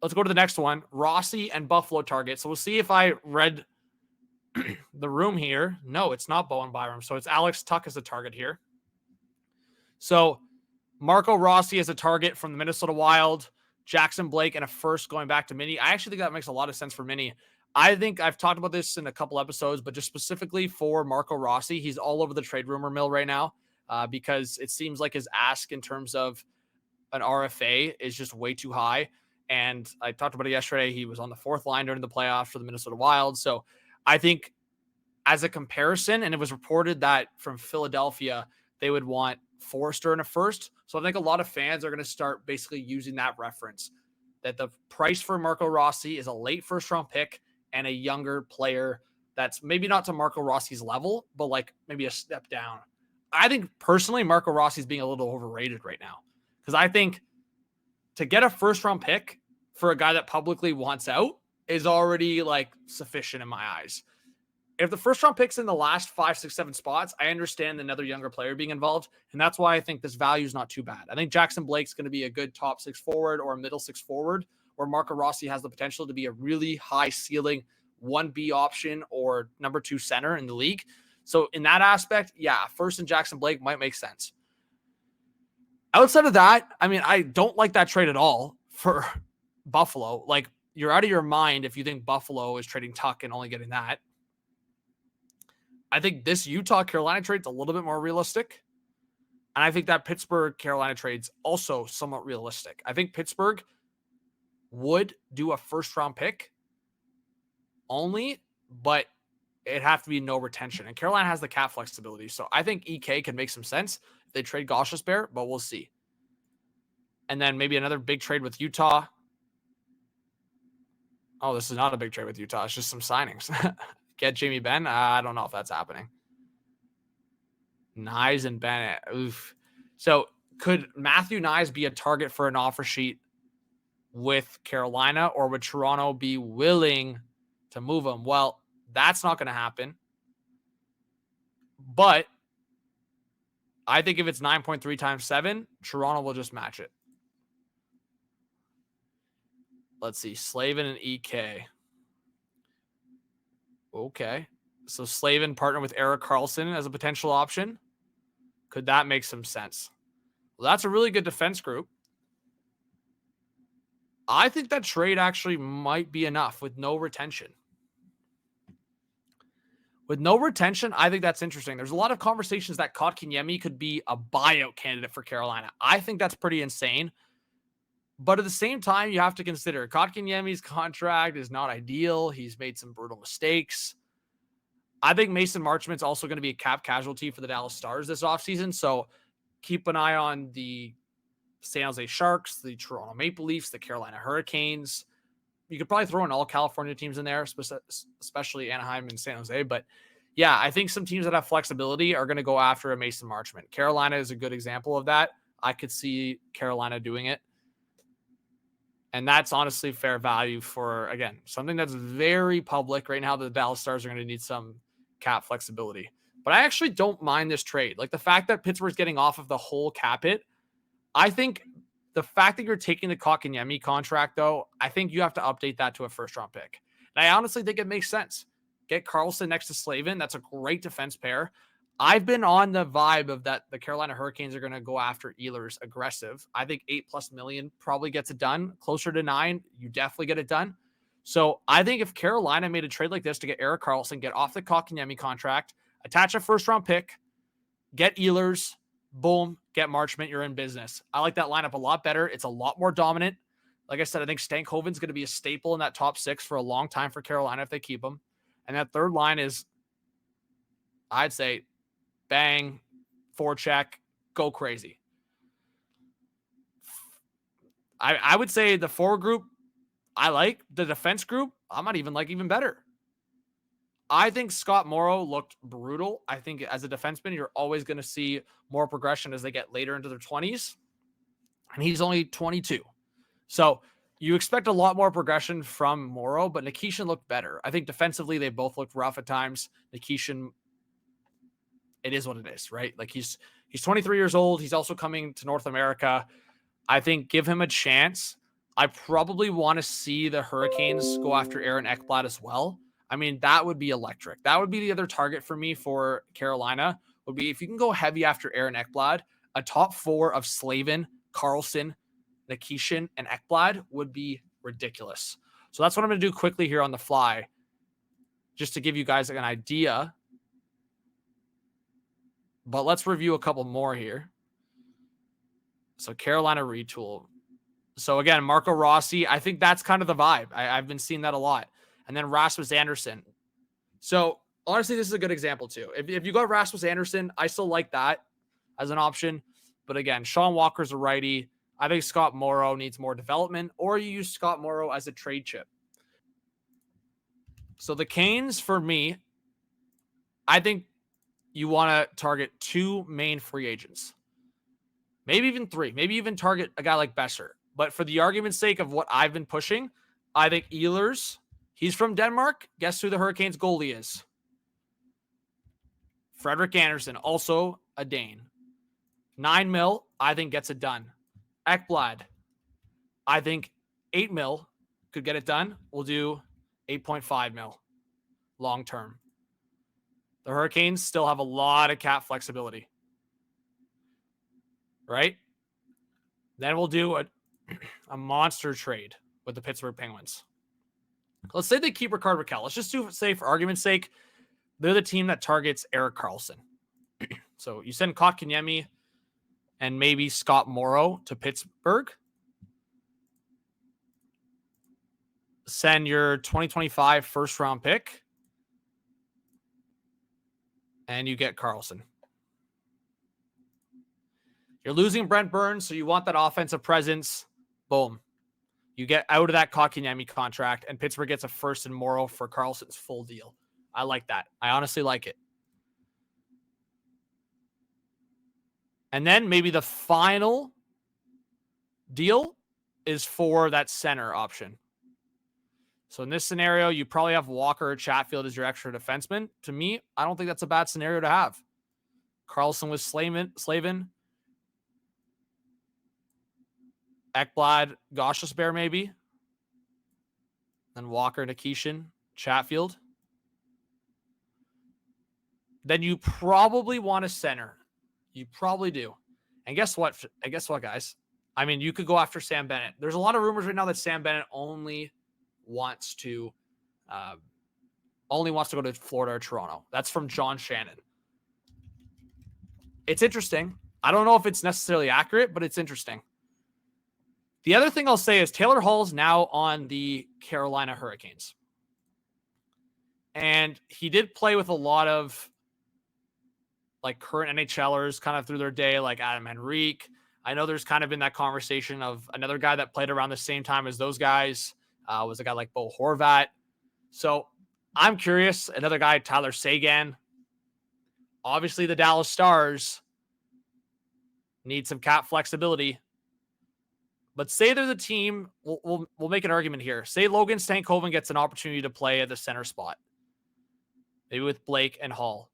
let's go to the next one. Rossi and Buffalo target. So we'll see if I read the room here. No, it's not Bowen Byram. So it's Alex Tuck as a target here. So Marco Rossi as a target from the Minnesota Wild, Jackson Blake, and a first going back to Mini. I actually think that makes a lot of sense for Mini. I think I've talked about this in a couple episodes, but just specifically for Marco Rossi, he's all over the trade rumor mill right now because it seems like his ask in terms of an RFA is just way too high. And I talked about it yesterday. He was on the fourth line during the playoffs for the Minnesota Wild. So I think as a comparison, and it was reported that from Philadelphia, they would want Forrester in a first. So I think a lot of fans are going to start basically using that reference that the price for Marco Rossi is a late first round pick and a younger player that's maybe not to Marco Rossi's level, but like maybe a step down. I think personally, Marco Rossi's being a little overrated right now because I think to get a first round pick for a guy that publicly wants out is already like sufficient in my eyes. If the first round pick's in the last 5, 6, 7 spots, I understand another younger player being involved. And that's why I think this value is not too bad. I think Jackson Blake's going to be a good top 6 forward or a middle 6 forward, where Marco Rossi has the potential to be a really high ceiling 1B option or number 2 center in the league. So in that aspect, yeah, first and Jackson Blake might make sense. Outside of that, I mean, I don't like that trade at all for Buffalo. Like, you're out of your mind if you think Buffalo is trading Tuck and only getting that. I think this Utah-Carolina trade is a little bit more realistic. And I think that Pittsburgh-Carolina trade's also somewhat realistic. I think Pittsburgh would do a first-round pick only, but it'd have to be no retention. And Carolina has the cap flexibility. So I think EK can make some sense if they trade Gostisbehere, but we'll see. And then maybe another big trade with Utah. Oh, this is not a big trade with Utah. It's just some signings. Get Jamie Benn. I don't know if that's happening. Nyes and Bennett. Oof. So could Matthew Nyes be a target for an offer sheet with Carolina, or would Toronto be willing to move him? Well, that's not going to happen. But I think if it's 9.3 times 7, Toronto will just match it. Let's see. Slavin and EK. Okay. So Slavin partnered with Erik Karlsson as a potential option. Could that make some sense? Well, that's a really good defense group. I think that trade actually might be enough with no retention. With no retention, I think that's interesting. There's a lot of conversations that Kotkaniemi could be a buyout candidate for Carolina. I think that's pretty insane. But at the same time, you have to consider Kotkaniemi's contract is not ideal. He's made some brutal mistakes. I think Mason Marchment's also going to be a cap casualty for the Dallas Stars this offseason. So keep an eye on the San Jose Sharks, the Toronto Maple Leafs, the Carolina Hurricanes. You could probably throw in all California teams in there, especially Anaheim and San Jose. But yeah, I think some teams that have flexibility are going to go after a Mason Marchment. Carolina is a good example of that. I could see Carolina doing it. And that's honestly fair value for, again, something that's very public right now. The Dallas Stars are going to need some cap flexibility. But I actually don't mind this trade. Like the fact that Pittsburgh's getting off of the whole cap hit, I think the fact that you're taking the Kotkaniemi contract, though, I think you have to update that to a first-round pick. And I honestly think it makes sense. Get Karlsson next to Slavin. That's a great defense pair. I've been on the vibe of that the Carolina Hurricanes are going to go after Ehlers aggressive. I think $8+ million probably gets it done. Closer to 9, you definitely get it done. So I think if Carolina made a trade like this to get Erik Karlsson, get off the Kotkaniemi contract, attach a first-round pick, get Ehlers, boom, get Marchment, you're in business. I like that lineup a lot better. It's a lot more dominant. Like I said, I think Stankoven's going to be a staple in that top 6 for a long time for Carolina if they keep him. And that third line is, I'd say, bang, forecheck, go crazy. I would say the forward group, I like. The defense group, I might even like even better. I think Scott Morrow looked brutal. I think as a defenseman, you're always going to see more progression as they get later into their 20s. And he's only 22. So you expect a lot more progression from Morrow, but Nikishin looked better. I think defensively, they both looked rough at times. Nikishin, it is what it is, right? Like he's 23 years old. He's also coming to North America. I think give him a chance. I probably want to see the Hurricanes go after Aaron Ekblad as well. I mean, that would be electric. That would be the other target for me for Carolina, would be if you can go heavy after Aaron Ekblad, a top 4 of Slavin, Carlson, Nikishin, and Ekblad would be ridiculous. So that's what I'm going to do quickly here on the fly, just to give you guys an idea. But let's review a couple more here. So Carolina retool. So again, Marco Rossi, I think that's kind of the vibe. I've been seeing that a lot. And then Rasmus Andersson. So honestly, this is a good example too. If you got Rasmus Andersson, I still like that as an option. But again, Sean Walker's a righty. I think Scott Morrow needs more development, or you use Scott Morrow as a trade chip. So the Canes, for me, I think you want to target 2 main free agents. Maybe even 3. Maybe even target a guy like Besser. But for the argument's sake of what I've been pushing, I think Ehlers, he's from Denmark. Guess who the Hurricanes goalie is? Frederik Andersen, also a Dane. 9 mil, I think gets it done. Ekblad, I think 8 mil could get it done. We'll do 8.5 mil long term. The Hurricanes still have a lot of cap flexibility. Right? Then we'll do a monster trade with the Pittsburgh Penguins. Let's say they keep Rickard Rakell. Let's just say, for argument's sake, they're the team that targets Erik Karlsson. So you send Kotkaniemi and maybe Scott Morrow to Pittsburgh. Send your 2025 first-round pick, and you get Karlsson. You're losing Brent Burns, so you want that offensive presence. Boom. You get out of that Kotkaniemi contract, and Pittsburgh gets a first and Morrow for Karlsson's full deal. I like that. I honestly like it. And then maybe the final deal is for that center option. So in this scenario, you probably have Walker or Chatfield as your extra defenseman. To me, I don't think that's a bad scenario to have. Karlsson with Slavin. Ekblad, Gostisbehere maybe. Then Walker, Nikishin, Chatfield. Then you probably want a center. You probably do. And guess what? Guys? I mean, you could go after Sam Bennett. There's a lot of rumors right now that Sam Bennett only wants to go to Florida or Toronto. That's from John Shannon. It's interesting. I don't know if it's necessarily accurate, but it's interesting. The other thing I'll say is Taylor Hall's now on the Carolina Hurricanes. And he did play with a lot of like current NHLers kind of through their day, like Adam Henrique. I know there's kind of been that conversation of another guy that played around the same time as those guys was a guy like Bo Horvat. So I'm curious. Another guy, Tyler Seguin. Obviously, the Dallas Stars need some cap flexibility. But say they're the team, we'll make an argument here. Say Logan Stankoven gets an opportunity to play at the center spot. Maybe with Blake and Hall.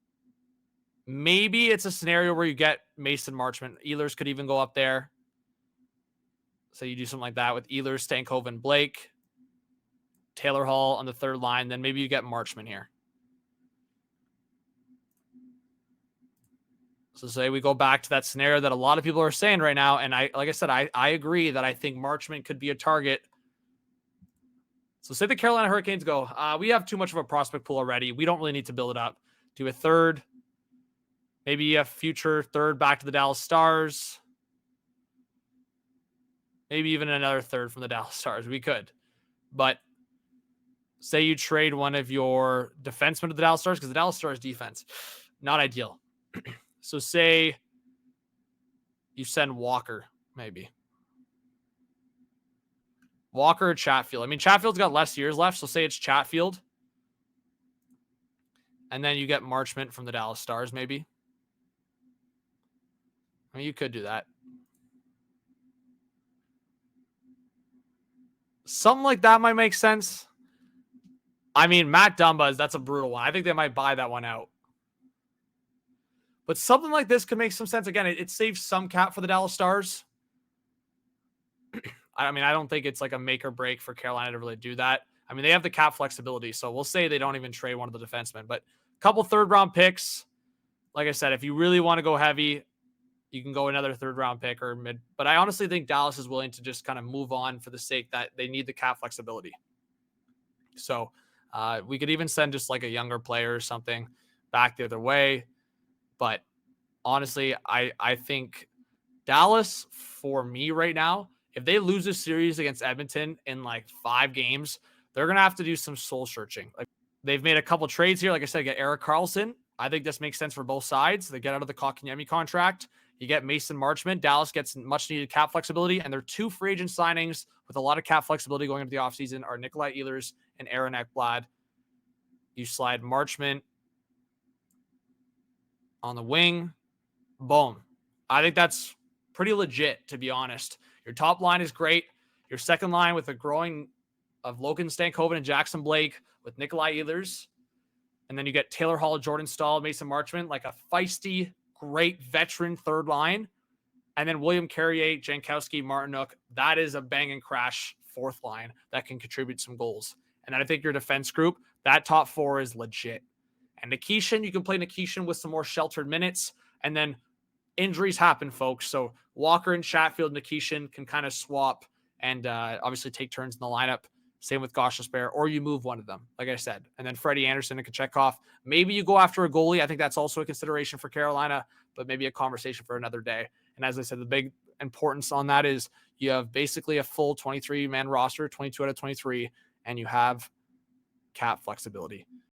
Maybe it's a scenario where you get Mason Marchment. Ehlers could even go up there. So you do something like that with Ehlers, Stankoven, Blake, Taylor Hall on the third line. Then maybe you get Marchment here. So say we go back to that scenario that a lot of people are saying right now. And like I said, I agree that I think Marchment could be a target. So say the Carolina Hurricanes go, we have too much of a prospect pool already. We don't really need to build it up. Do a third, maybe a future third back to the Dallas Stars. Maybe even another third from the Dallas Stars. We could. But say you trade one of your defensemen to the Dallas Stars, because the Dallas Stars defense, not ideal. So say you send Walker, maybe. Walker or Chatfield. I mean, Chatfield's got less years left, so say it's Chatfield. And then you get Marchment from the Dallas Stars, maybe. I mean, you could do that. Something like that might make sense. I mean, Matt Dumba, that's a brutal one. I think they might buy that one out. But something like this could make some sense. Again, it saves some cap for the Dallas Stars. I mean, I don't think it's like a make or break for Carolina to really do that. I mean, they have the cap flexibility, so we'll say they don't even trade one of the defensemen. But a couple third-round picks, like I said, if you really want to go heavy, you can go another third-round pick or mid. But I honestly think Dallas is willing to just kind of move on for the sake that they need the cap flexibility. So we could even send just like a younger player or something back the other way. But honestly, I think Dallas, for me right now, if they lose this series against Edmonton in like 5 games, they're going to have to do some soul searching. Like, they've made a couple trades here. Like I said, get Erik Karlsson. I think this makes sense for both sides. They get out of the Kotkaniemi contract. You get Mason Marchment. Dallas gets much needed cap flexibility. And their 2 free agent signings with a lot of cap flexibility going into the offseason are Nikolai Ehlers and Aaron Ekblad. You slide Marchment on the wing. Boom. I think that's pretty legit, to be honest. Your top line is great. Your second line with a growing of Logan Stankoven and Jackson Blake with Nikolai Ehlers. And then you get Taylor Hall, Jordan Staal, Mason Marchment, like a feisty, great veteran third line. And then William Carrier, Jankowski, Martinook. That is a bang and crash fourth line that can contribute some goals. And then I think your defense group, that top 4 is legit. And Nikishin, you can play Nikishin with some more sheltered minutes. And then injuries happen, folks. So Walker and Chatfield, Nikishin can kind of swap and obviously take turns in the lineup. Same with Gostisbehere, or you move one of them, like I said. And then Freddie Anderson and Kochetkov. Maybe you go after a goalie. I think that's also a consideration for Carolina, but maybe a conversation for another day. And as I said, the big importance on that is you have basically a full 23-man roster, 22 out of 23, and you have cap flexibility.